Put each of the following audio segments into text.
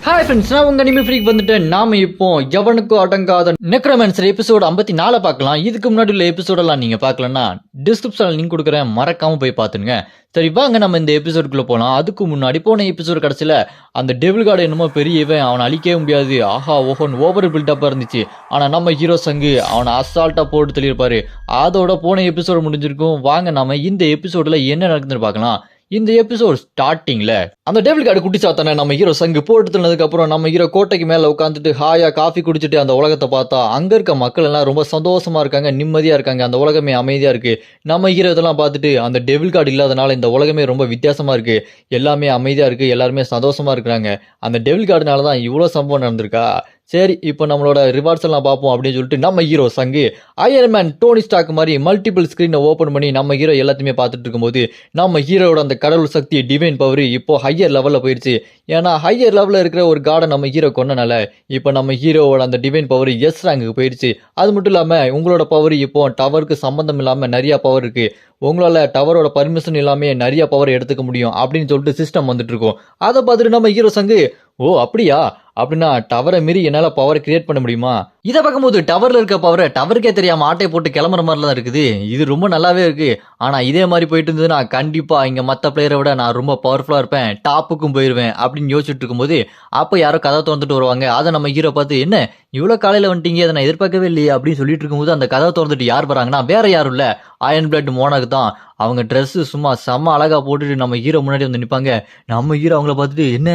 Hi friends, நான் உங்க anime freak வந்துட்டேன். நாம இப்போ எவனுக்கும் அடங்காத நெக்ரோமேன்சர் எபிசோட் 54 பார்க்கலாம். இதுக்கு முன்னாடி உள்ள எபிசோடெல்லாம் நீங்க பார்க்கலன்னா டிஸ்கிரிப்ஷன்ல லிங்க் கொடுக்குறேன், மறக்காம போய் பார்த்துங்க. சரி வாங்க நம்ம இந்த எபிசோடுக்குள்ள போலாம். அதுக்கு முன்னாடி போன எபிசோட் கடைசியில அந்த டெவில் கார்டு என்னமோ பெரியவன், அவனை அழிக்கவே முடியாது, ஆஹா ஓஹோன்னு ஓவர் பில்டப்பா இருந்துச்சு. ஆனா நம்ம ஹீரோ சங்கு அவனை அசால்ட்டா போட்டு தெளியிருப்பாரு. அதோட போன எபிசோடு முடிஞ்சிருக்கும். வாங்க நாம இந்த எபிசோட்ல என்ன நடக்குதுன்னு பார்க்கலாம். இந்த எபிசோட் ஸ்டார்டிங்ல அந்த டெவில் கார்டு குட்டி சாத்தானே நம்ம ஹீரோ சங்கு போட்டு தந்ததுக்கு அப்புறம் நம்ம ஹீரோ கோட்டைக்கு மேல உட்காந்துட்டு ஹாயா காஃபி குடிச்சிட்டு அந்த உலகத்தை பார்த்தா அங்க இருக்க மக்கள் எல்லாம் ரொம்ப சந்தோஷமா இருக்காங்க, நிம்மதியா இருக்காங்க, அந்த உலகமே அமைதியா இருக்கு. நம்ம ஹீரோ இதெல்லாம் பார்த்துட்டு அந்த டெவில் கார்டு இல்லாதனால இந்த உலகமே ரொம்ப வித்தியாசமா இருக்கு, எல்லாமே அமைதியா இருக்கு, எல்லாருமே சந்தோஷமா இருக்கிறாங்க. அந்த டெவில் கார்டுனாலதான் இவ்வளவு சம்பவம் நடந்திருக்கா. சரி இப்போ நம்மளோட ரிவார்ட்ஸ் எல்லாம் பார்ப்போம் அப்படின்னு சொல்லிட்டு நம்ம ஹீரோ சங்கு அயர்ன் மேன் டோனி ஸ்டாக் மாதிரி மல்டிபிள் ஸ்கிரீனை ஓப்பன் பண்ணி நம்ம ஹீரோ எல்லாத்தையுமே பார்த்துட்டு இருக்கும்போது நம்ம ஹீரோட அந்த கடவுள் சக்தி டிவைன் பவர் இப்போ ஹையர் லெவலில் போயிடுச்சு. ஏன்னா ஹையர் லெவலில் இருக்கிற ஒரு கார்டை நம்ம ஹீரோ கொண்டனால இப்போ நம்ம ஹீரோவோட அந்த டிவைன் பவர் எஸ் ரேங்குக்கு போயிடுச்சு. அது மட்டும் இல்லாமல் உங்களோட பவர் இப்போ டவருக்கு சம்மந்தம் இல்லாமல் நிறைய பவர் இருக்கு, உங்களால டவரோட பர்மிஷன் இல்லாம நிறைய பவர் எடுத்துக்க முடியும் அப்படின்னு சொல்லிட்டு சிஸ்டம் வந்துட்டு இருக்கோம். அதை பார்த்துட்டு நம்ம ஹீரோ சங்கு ஓ அப்படியா, அப்படின்னா டவரை மீறி என்னால பவர் கிரியேட் பண்ண முடியுமா? இதை பார்க்கும்போது டவர்ல இருக்க பவரை டவருக்கே தெரியாம ஆட்டை போட்டு கிளம்புற மாதிரிலாம் இருக்குது. இது ரொம்ப நல்லாவே இருக்கு. ஆனா இதே மாதிரி போயிட்டு இருந்ததுன்னா கண்டிப்பா இங்க மத்த பிளேயரை விட நான் ரொம்ப பவர்ஃபுல்லா இருப்பேன், டாப்புக்கும் போயிருவேன் அப்படின்னு யோசிச்சுட்டு இருக்கும்போது அப்ப யாரோ கதை திறந்துட்டு வருவாங்க. அதை நம்ம ஹீரோ பார்த்து என்ன இவ்வளவு காலையில வந்துட்டீங்க, அதை நான் எதிர்பார்க்கவே இல்லையே அப்படின்னு சொல்லிட்டு இருக்கும்போது அந்த கதை திறந்துட்டு யார் வராங்கன்னா வேற யாரும் இல்ல, அயன் பிளட் மோனாக் தான். அவங்க ட்ரெஸ் சும்மா செம்ம அழகா போட்டுட்டு நம்ம ஹீரோ முன்னாடி வந்து நிற்பாங்க. நம்ம ஹீரோ அவங்கள பார்த்துட்டு என்ன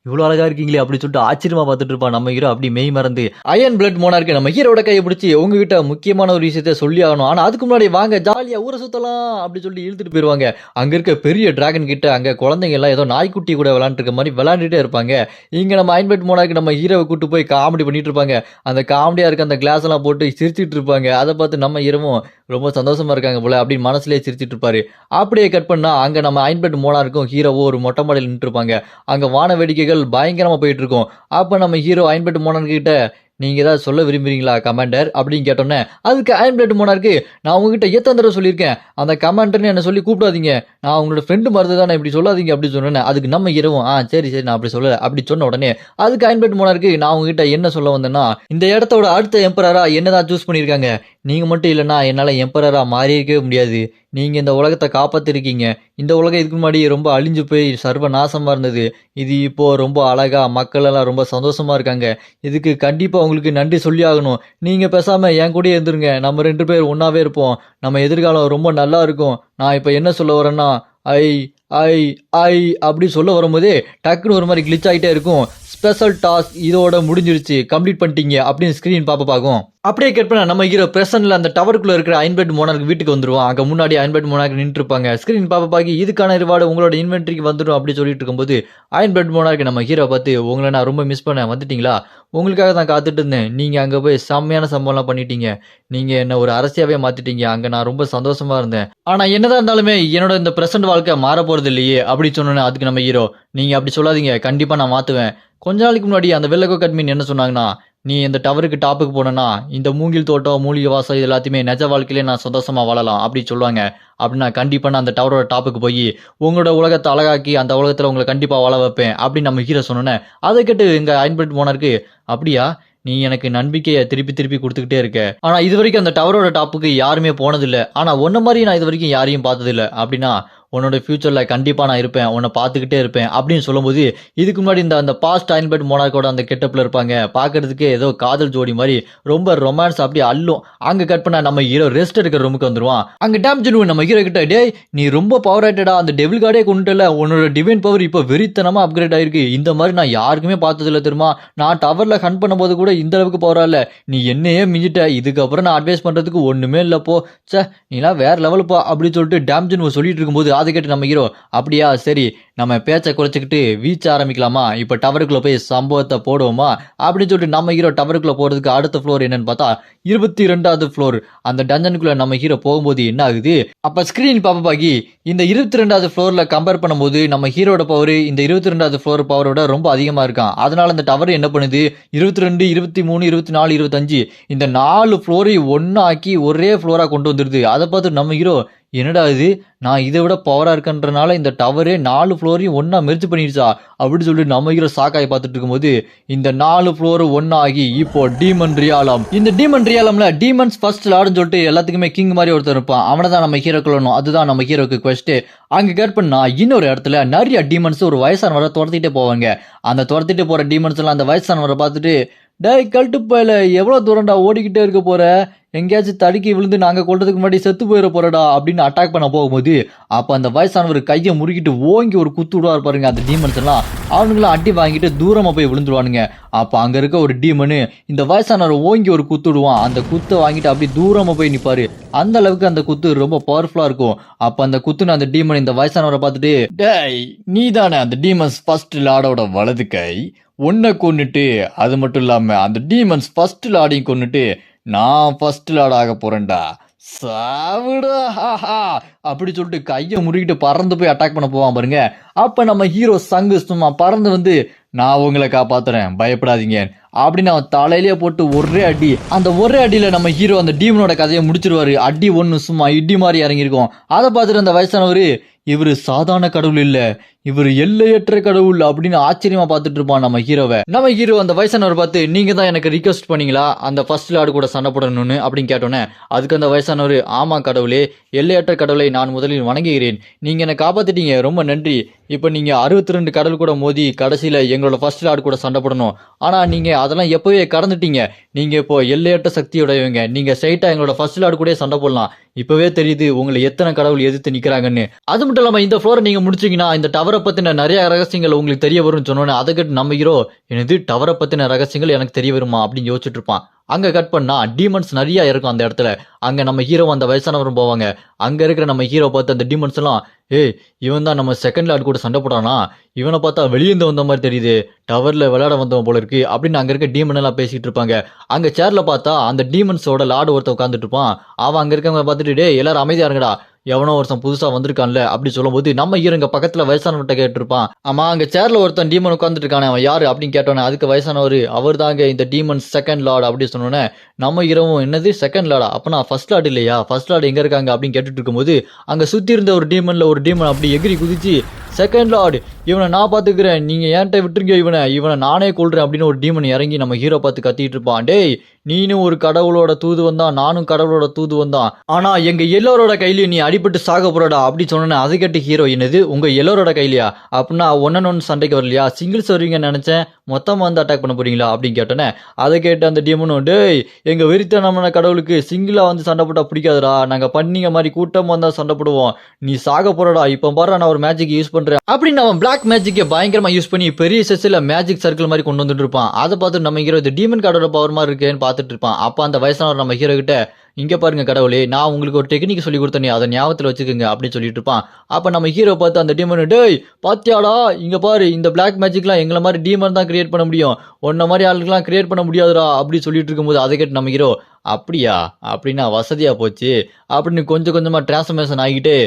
இவ்வளவு அழகா இருக்கீங்களே அப்படின்னு சொல்லிட்டு ஆச்சரியமா பார்த்துட்டு இருப்பான். நம்ம ஹீரோ அப்படி மெய் மறந்து அயன் பிளட் மோனார்க்கு நம்ம ஹீரோட கையை பிடிச்சி உங்ககிட்ட முக்கியமான ஒரு விஷயத்த சொல்லி ஆகணும், ஆனா அதுக்கு முன்னாடி வாங்க ஜாலியா ஊரை சுத்தலாம் அப்படின்னு சொல்லி இழுத்துட்டு போயிருவாங்க. அங்க இருக்க பெரிய டிராகன் கிட்ட அங்க குழந்தைங்க எல்லாம் ஏதோ நாய்க்குட்டி கூட விளையாண்டு இருக்க மாதிரி விளையாண்டுட்டே இருப்பாங்க. இங்க நம்ம அயன் பிளட் மோனார்க்கு நம்ம ஹீரோவை கூட்டு போய் காமெடி பண்ணிட்டு இருப்பாங்க. அந்த காமெடியா இருக்க அந்த கிளாஸ் எல்லாம் போட்டு சிரிச்சிட்டு இருப்பாங்க. அதை பார்த்து நம்ம ஹீரோவும் ரொம்ப சந்தோஷமா இருக்காங்க போல அப்படின்னு மனசுலயே சிரிச்சிட்டு இருப்பாரு. அப்படியே கட் பண்ணா அங்க நம்ம அயன் பிளட் மோனார்க்கும் ஹீரோவோ ஒரு மொட்டை மாடியில் நின்று இருப்பாங்க. அங்க வான வேடிக்கைகள் பயங்கரமா போயிட்டு இருக்கும். அப்ப நம்ம ஹீரோ அயன் பிளட் மோனார்க் கிட்ட நீங்க ஏதாவது சொல்ல விரும்புறீங்களா கமாண்டர் அப்படின்னு கேட்டோன்னே அதுக்கு அயன் பிளட் மோனார்க்கு நான் உங்ககிட்ட எத்தனை தடவை சொல்லியிருக்கேன் அந்த கமாண்டர்னு என்ன சொல்லி கூப்பிடாதீங்க, நான் உங்களோட ஃப்ரெண்டு மருந்து தானே, இப்படி சொல்லாதீங்க அப்படின்னு சொன்னேன். அதுக்கு நம்ம ஹீரோவும் சரி சரி நான் அப்படி சொல்லல அப்படி சொன்ன உடனே அதுக்கு அயன் பிளட் மோனார்க்கு நான் உங்ககிட்ட என்ன சொல்ல வந்தேன்னா இந்த இடத்தோட அடுத்த எம்பரரா என்னதான் சூஸ் பண்ணியிருக்காங்க, நீங்க மட்டும் இல்லைன்னா என்னால எம்பரரா மாறியிருக்கவே முடியாது. நீங்க இந்த உலகத்தை காப்பாத்திருக்கீங்க. இந்த உலகம் இதுக்கு முன்னாடி ரொம்ப அழிஞ்சு போய் சர்வ நாசமா இருந்தது. இது இப்போ ரொம்ப அழகா மக்கள் எல்லாம் ரொம்ப சந்தோஷமா இருக்காங்க. இதுக்கு கண்டிப்பா உங்களுக்கு நன்றி சொல்லி ஆகணும். நீங்க பேசாம என் கூடயே இருந்துருங்க, நம்ம 2 பேர் ஒன்னாவே இருப்போம், நம்ம எதிர்காலம் ரொம்ப நல்லா இருக்கும். நான் இப்ப என்ன சொல்ல வரேன்னா ஐ ஐ ஐ அப்படி சொல்ல வரும்போதே டக்குன்னு ஒரு மாதிரி கிளிச் ஆகிட்டே இருக்கும். ஸ்பெஷல் டாஸ்க் இதோட முடிஞ்சிருச்சு, கம்ப்ளீட் பண்ணிட்டீங்க அப்படின்னு ஸ்கிரீன் பார்க்கும். அப்படியே கேட் பண்ண நம்ம ஹீரோ பிரசன்ட்ல அந்த டவருக்குள்ள இருக்கிற அயன் பிளட் மோனார்க் வீட்டுக்கு வந்துருவான். அங்க முன்னாடி அயன் பிளட் மோனார்க் நின்று இருப்பாங்க. ஸ்கிரீன் பாக்கி இதுக்கான ரிவார்டு உங்களோட இன்வென்ட்ரிக்கு வந்துடும் அப்படி சொல்லிட்டு இருக்கும்போது அயன் பிளட் மோனார்க் நம்ம ஹீரோ பார்த்து உங்களை நான் ரொம்ப மிஸ் பண்ண வந்துட்டீங்களா, உங்களுக்காக தான் காத்துட்டு இருந்தேன், நீங்க அங்க போய் செம்மையான சம்பவம்லாம் பண்ணிட்டீங்க, நீங்க என்ன ஒரு அரசியாவே மாத்திட்டீங்க, அங்க நான் ரொம்ப சந்தோஷமா இருந்தேன். ஆனா என்னதான் இருந்தாலுமே என்னோட இந்த பிரசன்ட் வாழ்க்கை மாற போறது இல்லையே அப்படி சொன்னோன்னே அதுக்கு நம்ம ஹீரோ நீங்க அப்படி சொல்லாதீங்க, கண்டிப்பா நான் மாத்துவேன். கொஞ்ச நாளைக்கு முன்னாடி அந்த வெள்ளக்கோ கட்மின் என்ன சொன்னாங்கன்னா நீ இந்த டவருக்கு டாப்புக்கு போனா இந்த மூங்கில் தோட்டம் மூலிகை வாசம் இது எல்லாத்தையுமே நிஜ வாழ்க்கையிலே நான் சந்தோஷமா வாழலாம் அப்படி சொல்லுவாங்க. அப்படின்னா கண்டிப்பா நான் அந்த டவரோட டாப்புக்கு போய் உங்களோட உலகத்தை அழகாக்கி அந்த உலகத்துல உங்களை கண்டிப்பா வாழ வைப்பேன் அப்படின்னு நம்ம ஹீரோ சொன்னோன்னே அதை கேட்டு எங்க அயன் பிளட் மோனார்க்கு அப்படியா நீ எனக்கு நம்பிக்கையை திருப்பி திருப்பி கொடுத்துக்கிட்டே இருக்க, ஆனா இது வரைக்கும் அந்த டவரோட டாப்புக்கு யாருமே போனதில்லை, ஆனா ஒன்ன மாதிரி நான் இது வரைக்கும் யாரையும் பார்த்ததில்லை, அப்படின்னா உன்னோட ஃபியூச்சர்ல கண்டிப்பா நான் இருப்பேன், உன்னை பார்த்துக்கிட்டே இருப்பேன் அப்படின்னு சொல்லும்போது இதுக்கு முன்னாடி இந்த பாஸ்ட் அயன் பிளட் மோனார்க்கோட அந்த கெட்டப்ல இருப்பாங்க. பாக்குறதுக்கு ஏதோ காதல் ஜோடி மாதிரி ரொம்ப ரொமான்ஸ் அப்படி அள்ளும். அங்க கட் பண்ண நம்ம ஹீரோ ரெஸ்ட் எடுக்கிற ரூமுக்கு வந்துருவான். அங்க டேம் ஜெனு நம்ம ஹீரோ கிட்ட டே நீ ரொம்ப பவர் ஆயிட்டடா, அந்த டெவில் கார்டே கொண்டுல, உன்னோட டிவைன் பவர் இப்போ வெறித்தனமா அப்கிரேட் ஆயிருக்கு, இந்த மாதிரி நான் யாருக்குமே பார்த்ததில்ல தெரியுமா, நான் டவர்ல ஹண்ட் பண்ணும்போது கூட இந்த அளவுக்கு பவரா இல்ல, நீ என்னையே மிஞ்சிட்ட, இதுக்கப்புறம் நான் அட்வைஸ் பண்றதுக்கு ஒண்ணுமே இல்லப்போ, சே நீலாம் வேற லெவலுப்பா அப்படின்னு சொல்லிட்டு டேம் ஜெனு சொல்லிட்டு இருக்கும்போது அதை கேட்டு நம்ம ஹீரோ அப்படியா சரி நம்ம பேச்சை குறைச்சிக்கிட்டு வீச்ச ஆரம்பிக்கலாமா, இப்ப டவருக்குள்ள போய் சம்பவத்தை போடுவோமா அப்படின்னு சொல்லிட்டு நம்ம ஹீரோ டவருக்குள்ள போறதுக்கு அடுத்த ஃப்ளோர் என்னன்னு பார்த்தா 22வது ஃப்ளோர். அந்த டஞ்சனுக்குள்ள நம்ம ஹீரோ போகும்போது என்ன ஆகுது அப்ப ஸ்கிரீன் பாக்கி இந்த 22வது ஃப்ளோர்ல கம்பேர் பண்ணும்போது நம்ம ஹீரோட பவர் இந்த 22வது ஃப்ளோர் பவரோட ரொம்ப அதிகமா இருக்கான். அதனால இந்த டவர் என்ன பண்ணுது 22 23 24 25 இந்த 4 ஃப்ளோரை ஒன்னாக்கி ஒரே ஃப்ளோரா கொண்டு வந்துருது. அதை பார்த்து நம்ம ஹீரோ என்னடா இது, நான் இதை விட பவரா இருக்கன்றனால இந்த டவரே 4 ஃப்ளோரையும் ஒண்ணா மெர்ஜ் பண்ணிடுச்சா அப்படின்னு சொல்லிட்டு நம்ம ஹீரோ ஷாக்காகி பார்த்துட்டு இருக்கும்போது இந்த 4 ஃப்ளோர் ஒன்னாகி இப்போ டீமன் ரியாலம். இந்த டீமன் ரியாலம்ல டீமன்ஸ் ஃபர்ஸ்ட் லார்டுன்னு சொல்லிட்டு எல்லாத்துக்குமே கிங் மாதிரி ஒருத்தர் இருப்பான். அவனை தான் நம்ம ஹீரோ கொள்ளணும், அதுதான் நம்ம ஹீரோக்கு குவெஸ்ட். அங்க கேட் பண்ணா இன்னொரு இடத்துல நிறைய டீமன்ஸ் ஒரு வயசானவரை துரத்திட்டே போவாங்க. அந்த துரத்திட்டு போற டீமன்ஸ் எல்லாம் அந்த வயசானவரை பார்த்துட்டு, டேய் கழட்டு போயில எவ்வளவு தூரம்டா ஓடிக்கிட்டே இருக்க போற, எங்கேயாச்சும் தடுக்கி விழுந்து நாங்க கொள்றதுக்கு முன்னாடி செத்து போயிட போறடா அப்படின்னு அட்டாக் பண்ண போகும்போது அப்ப அந்த வயசானவர் கையை முறுக்கிட்டு ஓங்கி ஒரு குத்து விடுவார் பாருங்க. அந்த டீமன்ஸ் எல்லாம் அவனுங்களாம் அடி வாங்கிட்டு தூரமா போய் விழுந்துருவானுங்க. அப்ப அங்க இருக்க ஒரு டீமனு இந்த வயசானவர் ஓங்கி ஒரு குத்து விடுவான். அந்த குத்தை வாங்கிட்டு அப்படி தூரமா போய் நிப்பாரு. அந்த அளவுக்கு அந்த குத்து ரொம்ப பவர்ஃபுல்லா இருக்கும். அப்ப அந்த குத்துன அந்த டீமன் இந்த வயசானவரை பார்த்துட்டு, டேய் நீ தானே அந்த டீமன்ஸ் ஃபர்ஸ்ட் லார்டோட வலது கை, உன்னை கொன்னுட்டு அது மட்டும் இல்லாம அந்த டீமன்ஸ் ஃபர்ஸ்ட் லார்டையும் கொன்னுட்டு நான் ஃபர்ஸ்ட் லார்ட் ஆக போறேன்டா, சாவுடா அப்படி சொல்லிட்டு கையை முறுக்கிட்டு பறந்து போய் அட்டாக் பண்ண போவான் பாருங்க. அப்ப நம்ம ஹீரோ சங்கு சும்மா பறந்து வந்து, நான் உங்களை காப்பாத்துறேன் பயப்படாதீங்க அப்படின்னு அவன் தலையிலேயே போட்டு ஒரே அடி. அந்த ஒரே அடியில நம்ம ஹீரோ அந்த டீமனோட கதையை முடிச்சிருவாரு. அடி ஒண்ணு சும்மா இடி மாதிரி இறங்கியிருக்கும். அதை பார்த்துட்டு அந்த வயசானவரு, இவரு சாதாரண கடவுள் இல்ல, இவரு எல்லையற்ற கடவுள் அப்படின்னு ஆச்சரியமா பார்த்துட்டு இருப்பான் நம்ம ஹீரோவை. நம்ம ஹீரோ அந்த வயசானவர் பார்த்து, நீங்க தான் எனக்கு ரிக்வெஸ்ட் பண்ணீங்களா அந்த ஃபர்ஸ்ட் லார்டு கூட சண்டை போடணும்னு அப்படின்னு கேட்டோன்னே அதுக்கு அந்த வயசானவர், ஆமா கடவுளே, எல்லையற்ற கடவுளை நான் முதலில் வணங்குகிறேன், நீங்க என்னை காப்பாத்திட்டீங்க, ரொம்ப நன்றி. இப்போ நீங்க 62 கடவுள் கூட மோதி கடைசியில எங்களோட ஃபர்ஸ்ட் லார்டு கூட சண்டை போடணும். ஆனா நீங்க அதெல்லாம் எப்பவே கடந்துட்டீங்க, நீங்க இப்போ எல்லையற்ற சக்தியுடையவங்க, நீங்க ஸ்ட்ரைட்டா எங்களோட ஃபர்ஸ்ட் லார்டு கூட சண்டை போடலாம். இப்பவே தெரியுது உங்களை எத்தனை கடவுள் எதிர்த்து நிக்கிறாங்கன்னு. அது மட்டும் இல்லாம இந்த ஃப்ளோரை நீங்க முடிச்சீங்கன்னா இந்த டவரை பத்தின நிறைய ரகசியங்கள் உங்களுக்கு தெரிய வரும்னு சொன்னோன்னே அதை கேட்டு நம்ம ஹீரோ, எனது டவரை பத்தின ரகசியங்கள் எனக்கு தெரிய வருமா அப்படின்னு யோசிச்சுட்டு இருப்பான். அங்க கட் பண்ணா டீமன்ஸ் நிறைய இருக்கும் அந்த இடத்துல. அங்க நம்ம ஹீரோ அந்த வயசானவரும் போவாங்க. அங்க இருக்கிற நம்ம ஹீரோ பார்த்து அந்த டீமன்ஸ் எல்லாம், ஏய் இவன் தான் நம்ம செகண்ட் லார்டு கூட சண்டை போடானா, இவனை பார்த்தா வெளியேந்து வந்த மாதிரி தெரியுது, டவர்ல விளையாட வந்தவன் போல இருக்கு அப்படின்னு அங்க இருக்க டீமன் எல்லாம் பேசிட்டு இருப்பாங்க. அங்க சேர்ல பார்த்தா அந்த டீமன்ஸோட லார்டு ஒருத்தன் உட்காந்துட்டு இருப்பான். அவன் அங்க இருக்கவங்க பார்த்துட்டு, டே எல்லாரும் அமைதியா இருங்கடா, எவனோ ஒருத்தன் புதுசா வந்திருக்கான்ல அப்படி சொல்லும் போது நம்ம ஹீரோங்க பக்கத்துல வயசானவர்கிட்ட கேட்டிருப்பான், ஆமா அங்க சேர்ல ஒருத்தன் டீமன் உட்காந்துட்டு இருக்கானே அவன் யாரு அப்படின்னு கேட்டோன்னே அதுக்கு வயசானவர், அவர் தாங்க இந்த டீமன் செகண்ட் லார்டு அப்படி சொன்னோன்னே நம்ம ஹீரோவும், என்னது செகண்ட் லார்டா, அப்ப நான் ஃபர்ஸ்ட் லார்டு இல்லையா, ஃபர்ஸ்ட் லார்டு எங்க இருக்காங்க அப்படின்னு கேட்டுட்டு இருக்கும்போது அங்க சுத்தி இருந்த ஒரு டீமன்ல ஒரு டீமன் அப்படி எகிரி குதிச்சு, செகண்ட் லார்டு இவனை நான் பாத்துக்கிறேன், நீங்க ஏன்ட்ட விட்டுருங்க, இவனை நானே கொள்றேன் அப்படின்னு ஒரு டீமன் இறங்கி நம்ம ஹீரோ பார்த்து கத்திட்டு இருப்பான். டேய் நீனும் ஒரு கடவுளோட தூது வந்தான், நானும் கடவுளோட தூது வந்தான், ஆனா எங்க எல்லாரோட கையிலயும் நீ அடிபட்டு சாக போறடா அப்படி சொன்னேன். அது கேட்டு ஹீரோ, என்னது உங்க எல்லாரோட கையிலையா, அப்படின்னா ஒன்னு சண்டைக்கு வரலையா, சிங்கிள்ஸ் வருவீங்கன்னு நினைச்சேன், மொத்தமா வந்து அட்டாக் பண்ண போறீங்களா அப்படின்னு கேட்டோன்னே அதை கேட்டு அந்த டீமனும், டேய் எங்க வெறித்தனமான கடவுளுக்கு சிங்கிளா வந்து சண்டை போட்டா பிடிக்காதுடா, நாங்க பண்ணிங்க மாதிரி கூட்டமா வந்தா சண்டை போடுவோம், நீ சாக போறடா, இப்ப பாரு நான் ஒரு மேஜிக் யூஸ் பண்றேன் அப்படின்னு அவன் பிளாக் மேஜிக்கை பயங்கரமா யூஸ் பண்ணி பெரிய செஸ்ல மேஜிக் சர்க்கிள் மாதிரி கொண்டு வந்துட்டு இருப்பான். அதை பார்த்து நம்ம ஹீரோ இது டீமன் கார்டோட பவர் மாதிரி இருக்கேன்னு பார்த்துட்டு இருப்பான். அப்ப அந்த வயசானவர் நம்ம ஹீரோ கிட்ட, இங்க பாருங்க கடவுளே, நான் உங்களுக்கு ஒரு டெக்னிக் சொல்லி கொடுத்தேன், அதை ஞாபகத்துல வச்சுக்கோங்க அப்படின்னு சொல்லிட்டு இருப்பான். அப்ப நம்ம ஹீரோ பார்த்து அந்த டீமன், டேய் பாத்தியாடா இங்க பாரு, இந்த பிளாக் மேஜிக்லாம் எங்களை மாதிரி டீமன் தான் கிரியேட் பண்ண முடியும், உன்ன மாதிரி ஆளுக்கெல்லாம் கிரியேட் பண்ண முடியாதுடா அப்படி சொல்லிட்டு இருக்கும்போது அதை கேட்டு நம்ம ஹீரோ, அப்படியா அப்படின்னா வசதியா போச்சு அப்படின்னு கொஞ்சம் கொஞ்சமா டிரான்ஸ்ஃபர்மேஷன் ஆகிட்டு,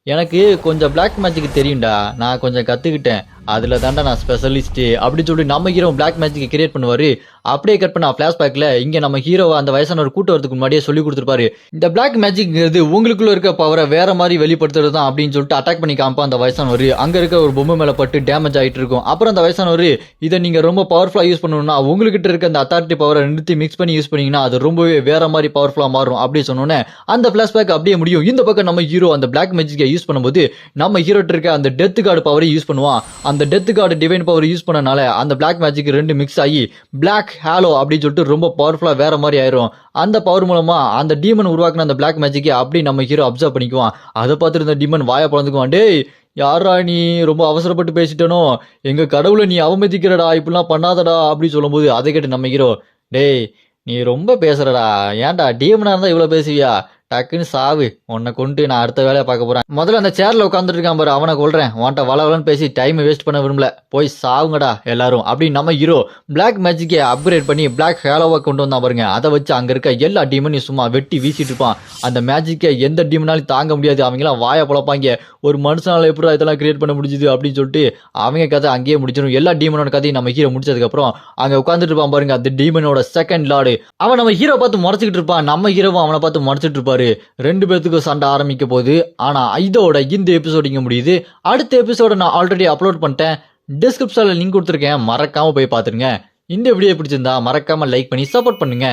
எனக்கு கொஞ்சம் பிளாக் மேஜிக் தெரியும்டா, நான் கொஞ்சம் கத்துக்கிட்டேன், அதுல தாண்டா நான் ஸ்பெஷலிஸ்ட் அப்படி சொல்லி நம்ம ஹீரோ பிளாக் மேஜிக் கிரியேட் பண்ணுவாரு. அப்படியே கட் பண்ண பிளாஷ்பேக்ல இங்க நம்ம ஹீரோ அந்த வயசானவர் கூட்டு வரதுக்கு முன்னாடியே சொல்லி கொடுத்துருப்பாரு, இந்த பிளாக் மேஜிக்ங்கிறது உங்களுக்குள்ள இருக்க பவரை வேற மாதிரி வெளிப்படுத்துறது தான் அப்படின்னு சொல்லிட்டு அட்டாக் பண்ணி காமிப்பா அந்த வயசானவர். அங்க இருக்க ஒரு பொம்மை மேல பட்டு டேமேஜ் ஆயிட்டு இருக்கும். அப்புறம் அந்த வயசானவர், இதை நீங்க ரொம்ப பவர்ஃபுல்லா யூஸ் பண்ணணும்னா உங்ககிட்ட இருக்க அந்த அத்தாரிட்டி பவரை நிறுத்தி மிக்ஸ் பண்ணி யூஸ் பண்ணீங்கன்னா அது ரொம்பவே வேற மாதிரி பவர்ஃபுல்லா மாறும் அப்படி சொன்னோன்னே அந்த பிளாஷ்பேக் அப்படியே முடியும். இந்த பக்கம் நம்ம ஹீரோ அந்த பிளாக் மேஜிக்கை யூஸ் பண்ணும்போது நம்ம ஹீரோ இருக்க அந்த டெத் கார்டு பவரை யூஸ் பண்ணுவான். அந்த death card divine power use பண்ணனால அந்த பிளாக் மேஜிக் ரெண்டு மிக்ஸ் ஆகி பிளாக் ஹாலோ அப்படின்னு சொல்லிட்டு ரொம்ப பவர்ஃபுல்லா வேற மாதிரி ஆயிரும். அந்த பவர் மூலமா அந்த டீமன் உருவாக்குன அந்த பிளாக் மேஜிக்கை அப்படி நம்ம ஹீரோ அப்சர்வ் பண்ணிக்குவான். அதை பார்த்துட்டு இந்த டீமன் வாயை பழந்துக்குவான், டேய் யாரா நீ ரொம்ப அவசரப்பட்டு பேசிட்டனோ, எங்க கடவுளை நீ அவமதிக்கிறடா, இப்படிலாம் பண்ணாதடா அப்படி சொல்லும்போது அதை கேட்டு நம்ம ஹீரோ, டேய் நீ ரொம்ப பேசுறடா, ஏன்டா டீமனா இருந்தா இவ்வளவு பேசுவியா, டக்குன்னு சாவு, உன்னை கொண்டு நான் அடுத்த வேலையை பார்க்க போறேன், முதல்ல அந்த சேர்ல உட்காந்துட்டு இருக்கான் பாரு அவனை கொள்றேன், உன்ட்ட வளவலன்னு பேசி டைம் வேஸ்ட் பண்ண விரும்பல, போய் சாவுங்கடா எல்லாரும் அப்படின்னு நம்ம ஹீரோ பிளாக் மேஜிக்கை அப்கிரேட் பண்ணி பிளாக் ஹேலோவை கொண்டு வந்தா பாருங்க. அதை வச்சு அங்க இருக்க எல்லா டீமனையும் சும்மா வெட்டி வீசிட்டு இருப்பான். அந்த மேஜிக்கை எந்த டீமனாலும் தாங்க முடியாது, அவங்களாம் வாயை பொழப்பாங்க, ஒரு மனுஷனால எப்படி இதெல்லாம் கிரியேட் பண்ண முடிஞ்சுது அப்படின்னு சொல்லிட்டு அவங்க கதை அங்கேயே முடிச்சிடும். எல்லா டீமனோட கதையும் நம்ம ஹீரோ முடிச்சதுக்கு அப்புறம் அங்க உட்காந்துட்டு இருப்பான் பாருங்க அந்த டீமனோட செகண்ட் லார்டு. அவன் நம்ம ஹீரோ பார்த்து முறைச்சிக்கிட்டு இருப்பான், நம்ம ஹீரோவும் அவனை பார்த்து முறைச்சிட்டு இருப்பாரு. இருப்பாரு. 2 பேத்துக்கும் சண்டை ஆரம்பிக்க போகுது. ஆனா இதோட இந்த எபிசோட் இங்க முடியுது. அடுத்த எபிசோட நான் ஆல்ரெடி அப்லோட் பண்ணிட்டேன். டிஸ்கிரிப்ஷன்ல லிங்க் கொடுத்துருக்கேன். மறக்காம போய் பாத்துருங்க. இந்த வீடியோ பிடிச்சிருந்தா மறக்காம லைக் பண்ணி சப்போர்ட் பண்ணுங்க.